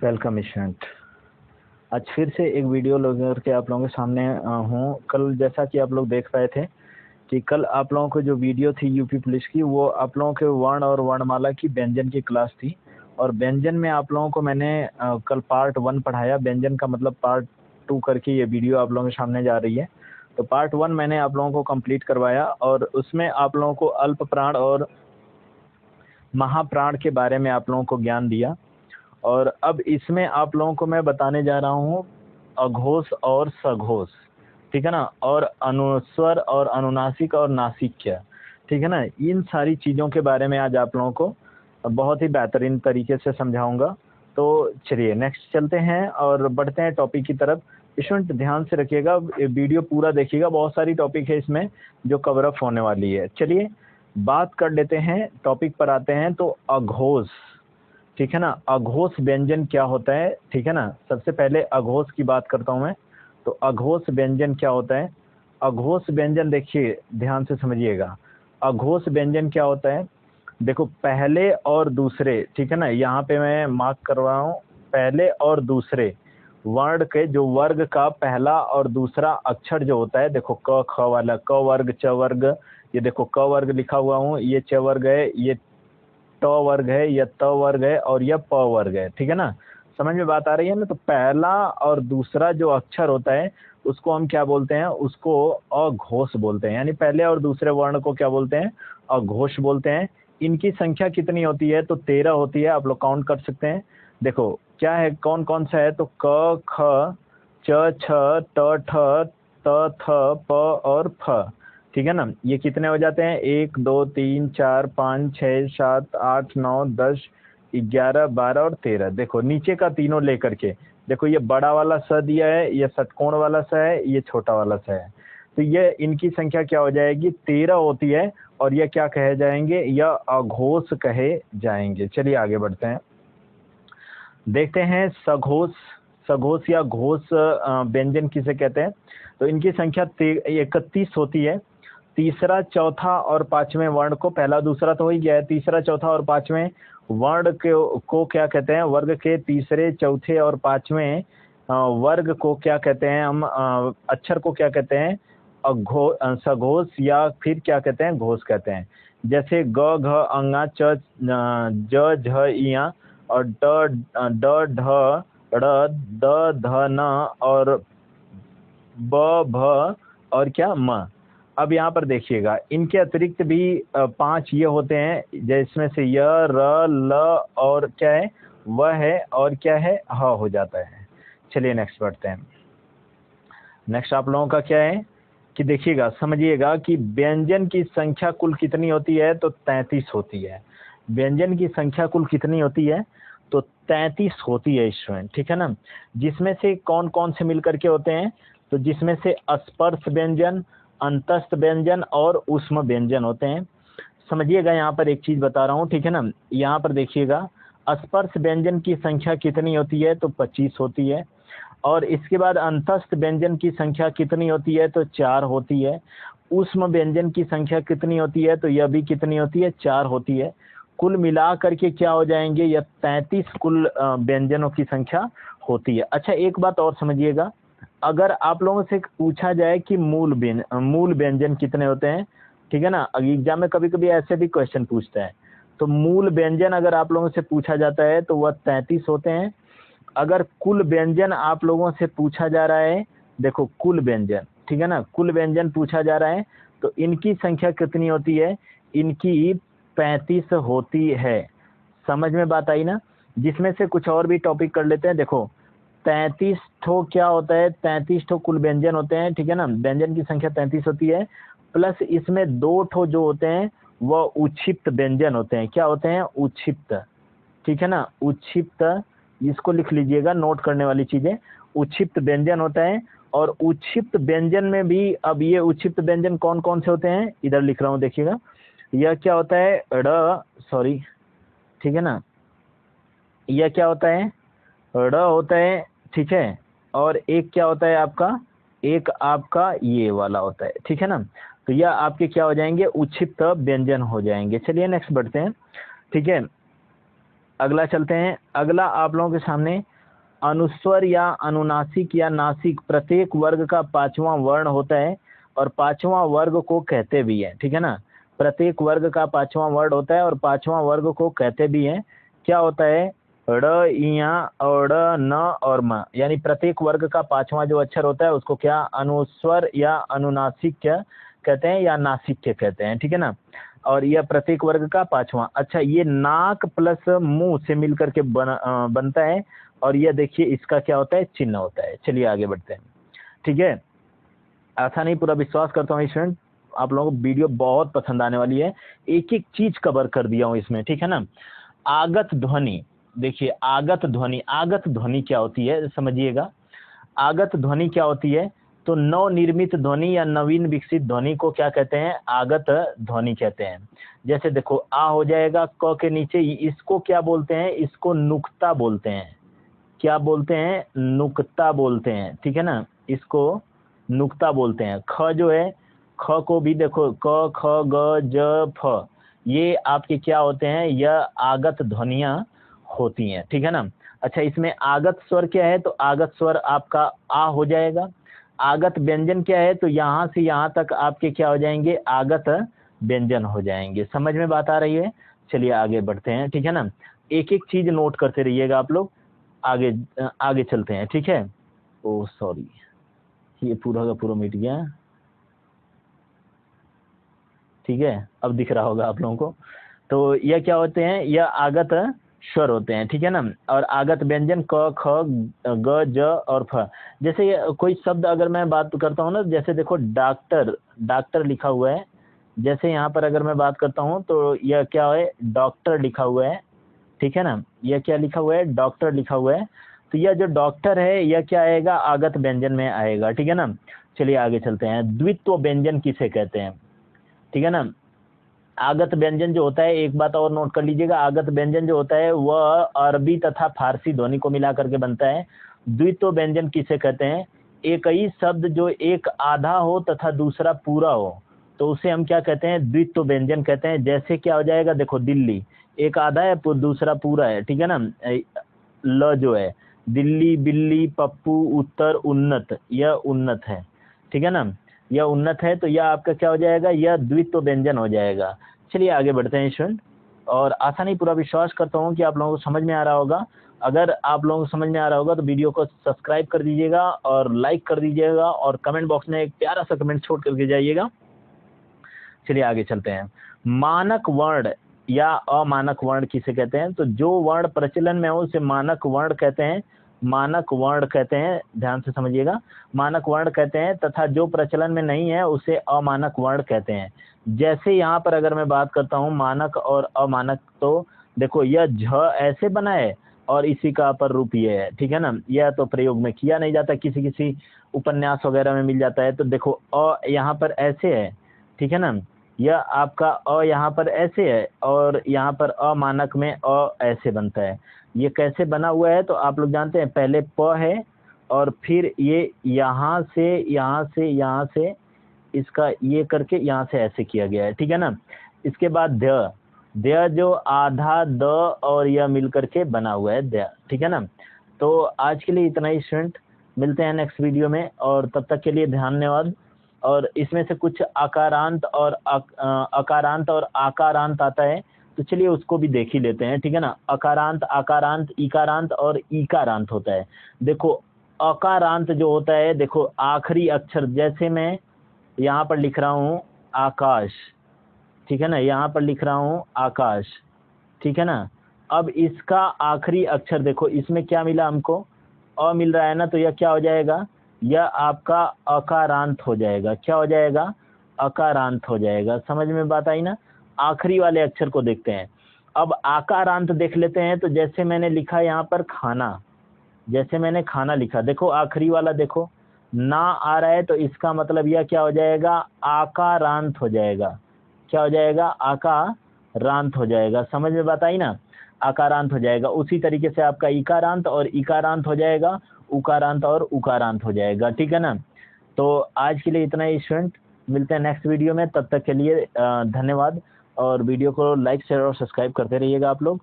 Welcome student. आज फिर से एक वीडियो लेकर के आप लोगों के सामने हूँ। कल जैसा कि आप लोग देख पाए थे कि कल आप लोगों को जो वीडियो थी यूपी पुलिस की, वो आप लोगों के वर्ण और वर्णमाला की व्यंजन की क्लास थी। और व्यंजन में आप लोगों को मैंने कल पार्ट 1 पढ़ाया। व्यंजन का मतलब पार्ट 2 करके ये वीडियो आप लोगों के सामने जा रही है। तो पार्ट 1 मैंने आप लोगों को कंप्लीट करवाया और उसमें आप लोगों को अल्प प्राण और महाप्राण के बारे में आप लोगों को ज्ञान दिया। और अब इसमें आप लोगों को मैं बताने जा रहा हूँ अघोष और सघोष, ठीक है ना, और अनुस्वर और अनुनासिक और नासिक्य, ठीक है ना। इन सारी चीज़ों के बारे में आज आप लोगों को बहुत ही बेहतरीन तरीके से समझाऊंगा। तो चलिए नेक्स्ट चलते हैं और बढ़ते हैं टॉपिक की तरफ। स्टूडेंट ध्यान से रखिएगा, वीडियो पूरा देखिएगा, बहुत सारी टॉपिक है इसमें जो कवर अप होने वाली है। चलिए बात कर लेते हैं, टॉपिक पर आते हैं। तो अघोष, ठीक है ना, अघोष व्यंजन क्या होता है, ठीक है ना। सबसे पहले अघोष की बात करता हूं मैं। तो अघोष व्यंजन क्या होता है? अघोष व्यंजन देखिए ध्यान से समझिएगा। अघोष व्यंजन क्या होता है? देखो पहले और दूसरे, ठीक है ना, यहाँ पे मैं मार्क कर रहा हूँ, पहले और दूसरे वर्ण के जो वर्ग का पहला और दूसरा अक्षर जो होता है, देखो क ख वाला, क वर्ग च वर्ग, ये देखो क वर्ग लिखा हुआ हूँ, ये च वर्ग है, ये ट वर्ग है, यह त वर्ग है और यह प वर्ग है, ठीक है ना। समझ में बात आ रही है ना। तो पहला और दूसरा जो अक्षर होता है उसको हम क्या बोलते हैं? उसको अघोष बोलते हैं। यानी पहले और दूसरे वर्ण को क्या बोलते हैं? अघोष बोलते हैं। इनकी संख्या कितनी होती है? तो 13 होती है। आप लोग काउंट कर सकते हैं। देखो क्या है, कौन कौन सा है? तो क ख च छ ट ठ त थ प और फ, ठीक है ना। ये कितने हो जाते हैं? 1 2 3 4 5 6 7 8 9 10 11 12 और 13। देखो नीचे का तीनों लेकर के, देखो ये बड़ा वाला स दिया है, ये षटकोण वाला स है, ये छोटा वाला स है। तो ये इनकी संख्या क्या हो जाएगी? 13 होती है। और ये क्या कहे जाएंगे? यह अघोष कहे जाएंगे। चलिए आगे बढ़ते हैं, देखते हैं सघोष। सघोष या घोष व्यंजन किसे कहते हैं? तो इनकी संख्या 31 होती है। तीसरा चौथा और पांचवें वर्ण को, पहला दूसरा तो हो ही गया है, तीसरा चौथा और पांचवें वर्ण को क्या कहते हैं? वर्ग के तीसरे चौथे और पांचवें वर्ग को क्या कहते हैं हम? अक्षर को क्या कहते हैं? सघोष या फिर क्या कहते हैं? घोष कहते हैं। जैसे ग घ अंगा च ज झ इया और ड ढ ड़ द ध न और ब भ और क्या म। अब यहाँ पर देखिएगा, इनके अतिरिक्त भी 5 ये होते हैं, जिसमें से य र ल और क्या है? वह है और क्या है? ह हो जाता है। चलिए नेक्स्ट बढ़ते हैं। नेक्स्ट आप लोगों का क्या है कि देखिएगा, समझिएगा कि व्यंजन की संख्या कुल कितनी होती है? तो 33 होती है। व्यंजन की संख्या कुल कितनी होती है? तो 33 होती है स्टूडेंट, ठीक है ना। जिसमें से कौन कौन से मिलकर के होते हैं? तो जिसमें से स्पर्श व्यंजन, अंतस्थ व्यंजन और ऊष्म व्यंजन होते हैं। समझिएगा, यहाँ पर एक चीज बता रहा हूँ, ठीक है ना। यहाँ पर देखिएगा, स्पर्श व्यंजन की संख्या कितनी होती है? तो 25 होती है। और इसके बाद अंतस्थ व्यंजन की संख्या कितनी होती है? तो 4 होती है। ऊष्म व्यंजन की संख्या कितनी होती है? तो यह भी कितनी होती है? 4 होती है। कुल मिला करके क्या हो जाएंगे? यह 33 कुल व्यंजनों की संख्या होती है। अच्छा एक बात और समझिएगा, अगर आप लोगों से पूछा जाए कि मूल व्यंजन कितने होते हैं, ठीक है ना, एग्जाम में कभी कभी ऐसे भी क्वेश्चन पूछता है। तो मूल व्यंजन अगर आप लोगों से पूछा जाता है तो वह 33 होते हैं। अगर कुल व्यंजन आप लोगों से पूछा जा रहा है, देखो कुल व्यंजन, ठीक है ना, कुल व्यंजन पूछा जा रहा है, तो इनकी संख्या कितनी होती है? इनकी 35 होती है। समझ में बात आई ना। जिसमें से कुछ और भी टॉपिक कर लेते हैं। देखो 33 ठो क्या होता है? 33 ठो कुल व्यंजन होते हैं, ठीक है ना। व्यंजन की संख्या 33 होती है, प्लस इसमें 2 ठो जो होते हैं वह उक्षिप्त व्यंजन होते हैं। क्या होते हैं? उक्षिप्त, ठीक है ना। उक्षिप्त, इसको लिख लीजिएगा, नोट करने वाली चीजें। उक्षिप्त व्यंजन होता है। और उक्षिप्त व्यंजन में भी, अब ये उक्षिप्त व्यंजन कौन कौन से होते हैं? इधर लिख रहा हूँ, देखिएगा। यह क्या होता है? सॉरी, ठीक है ना, यह क्या होता है? ड़ होता है, ठीक है। और एक क्या होता है आपका? एक आपका ये वाला होता है, ठीक है ना। तो यह आपके क्या हो जाएंगे? उक्षिप्त व्यंजन हो जाएंगे। चलिए नेक्स्ट बढ़ते हैं, ठीक है। अगला चलते हैं। अगला आप लोगों के सामने अनुस्वर या अनुनासिक या नासिक प्रत्येक वर्ग का पांचवा वर्ण होता है और पांचवा वर्ग को कहते भी है, ठीक है ना। प्रत्येक वर्ग का पांचवा वर्ण होता है और पांचवा वर्ग को कहते भी हैं। क्या होता है? ड़, इया, और न और म, यानी प्रत्येक वर्ग का पांचवा जो अक्षर होता है उसको क्या अनुस्वर या अनुनासिक कहते हैं या नासिक कहते हैं, ठीक है ना। और यह प्रत्येक वर्ग का पांचवा। अच्छा, ये नाक प्लस मुंह से मिलकर के बनता है और यह देखिए इसका क्या होता है? चिन्ह होता है। चलिए आगे बढ़ते हैं, ठीक है। ऐसा नहीं, पूरा विश्वास करता हूँ स्टूडेंट आप लोगों को वीडियो बहुत पसंद आने वाली है। एक एक चीज कवर कर दिया हूँ इसमें, ठीक है ना। आगत ध्वनि, देखिए आगत ध्वनि, आगत ध्वनि क्या होती है समझिएगा। आगत ध्वनि क्या होती है? तो नवनिर्मित ध्वनि या नवीन विकसित ध्वनि को क्या कहते हैं? आगत ध्वनि कहते हैं। जैसे देखो आ हो जाएगा क के नीचे, इसको क्या बोलते हैं? इसको नुक्ता बोलते हैं। क्या बोलते हैं? नुक्ता बोलते हैं, ठीक है ना। इसको नुक्ता बोलते हैं। ख जो है, ख को भी देखो क, ख, ग, ज, फ, ये आपके क्या होते हैं? यह आगत ध्वनियां होती हैं, ठीक है ना। अच्छा, इसमें आगत स्वर क्या है? तो आगत स्वर आपका आ हो जाएगा। आगत व्यंजन क्या है? तो यहाँ से यहाँ तक आपके क्या हो जाएंगे? आगत व्यंजन हो जाएंगे। समझ में बात आ रही है? चलिए आगे बढ़ते हैं, ठीक है ना। एक एक चीज नोट करते रहिएगा आप लोग। आगे आगे चलते हैं, ठीक है। ओ सॉरी, ये पूरा का पूरा मिट गया, ठीक है। अब दिख रहा होगा आप लोगों को। तो यह क्या होते हैं? यह आगत स्वर होते हैं, ठीक है ना। और आगत व्यंजन क, ख, ग, ज और फ। जैसे कोई शब्द अगर मैं बात करता हूँ ना, जैसे देखो डॉक्टर, डॉक्टर लिखा हुआ है। जैसे यहाँ पर अगर मैं बात करता हूँ तो यह क्या है? डॉक्टर लिखा हुआ है, ठीक है ना। यह क्या लिखा हुआ है? डॉक्टर लिखा हुआ है। तो यह जो डॉक्टर है यह क्या आएगा? आगत व्यंजन में आएगा, ठीक है ना। चलिए आगे चलते हैं। द्वित्व व्यंजन किसे कहते हैं? ठीक है ना। आगत व्यंजन जो होता है, एक बात और नोट कर लीजिएगा, आगत व्यंजन जो होता है वह अरबी तथा फारसी ध्वनि को मिला करके बनता है। द्वित्व व्यंजन किसे कहते हैं? एक ही शब्द जो एक आधा हो तथा दूसरा पूरा हो तो उसे हम क्या कहते हैं? द्वित्व व्यंजन कहते हैं। जैसे क्या हो जाएगा? देखो दिल्ली एक आधा है, दूसरा पूरा है, ठीक है ना। ल जो है, दिल्ली, बिल्ली, पप्पू, उत्तर, उन्नत, यह उन्नत है, ठीक है ना। यह उन्नत है तो यह आपका क्या हो जाएगा? यह द्वित्व व्यंजन हो जाएगा। चलिए आगे बढ़ते हैं स्टूडेंट। और आसानी पूरा विश्वास करता हूँ कि आप लोगों को समझ में आ रहा होगा। अगर आप लोगों को समझ में आ रहा होगा तो वीडियो को सब्सक्राइब कर दीजिएगा और लाइक कर दीजिएगा और कमेंट बॉक्स में एक प्यारा सा कमेंट छोड़ करके जाइएगा। चलिए आगे चलते हैं। मानक वर्ण या अमानक वर्ण किसे कहते हैं? तो जो वर्ण प्रचलन में हो उसे मानक वर्ण कहते हैं। मानक वर्ण कहते हैं, ध्यान से समझिएगा, मानक वर्ण कहते हैं। तथा जो प्रचलन में नहीं है उसे अमानक वर्ण कहते हैं। जैसे यहाँ पर अगर मैं बात करता हूँ मानक और अमानक, तो देखो यह झ ऐसे बना है और इसी का अपर रूप ये है, ठीक है ना। यह तो प्रयोग में किया नहीं जाता, किसी किसी उपन्यास वगैरह में मिल जाता है। तो देखो अ यहाँ पर ऐसे है, ठीक है ना। यह आपका अ यहाँ पर ऐसे है और यहाँ पर अमानक में अ ऐसे बनता है। ये कैसे बना हुआ है? तो आप लोग जानते हैं, पहले प है और फिर ये यहाँ से यहाँ से यहाँ से इसका ये करके यहाँ से ऐसे किया गया है, ठीक है ना। इसके बाद ध, ध जो आधा द और यह मिल करके बना हुआ है ध, ठीक है ना। तो आज के लिए इतना ही स्टूडेंट, मिलते हैं नेक्स्ट वीडियो में और तब तक के लिए धन्यवाद। और इसमें से कुछ अकारांत और अकारांत और आकारांत आता है, तो चलिए उसको भी देख ही लेते हैं, ठीक है ना। अकारांत, आकारांत, इकारांत और ईकारांत होता है। देखो अकारांत जो होता है, देखो आखिरी अक्षर, जैसे मैं यहाँ पर लिख रहा हूँ आकाश, ठीक है ना, यहाँ पर लिख रहा हूँ आकाश, ठीक है ना। अब इसका आखिरी अक्षर देखो, इसमें क्या मिला हमको? अ मिल रहा है ना, तो यह क्या हो जाएगा? यह आपका अकारांत हो जाएगा। क्या हो जाएगा? अकारांत हो जाएगा। समझ में बात आई ना। आखिरी वाले अक्षर को देखते हैं। अब आकारांत देख लेते हैं। तो जैसे मैंने लिखा यहाँ पर खाना, जैसे मैंने खाना लिखा, देखो आखिरी वाला देखो ना आ रहा है, तो इसका मतलब यह क्या हो जाएगा? आकारांत हो जाएगा। क्या हो जाएगा? आकारांत हो जाएगा। समझ में बात आई ना। आकारांत हो जाएगा। उसी तरीके से आपका इकारांत और इकारांत हो जाएगा, उकारांत और उकारांत हो जाएगा, ठीक है ना। तो आज के लिए इतना ही स्टूडेंट, मिलते हैं नेक्स्ट वीडियो में। तब तक के लिए धन्यवाद और वीडियो को लाइक शेयर और सब्सक्राइब करते रहिएगा आप लोग।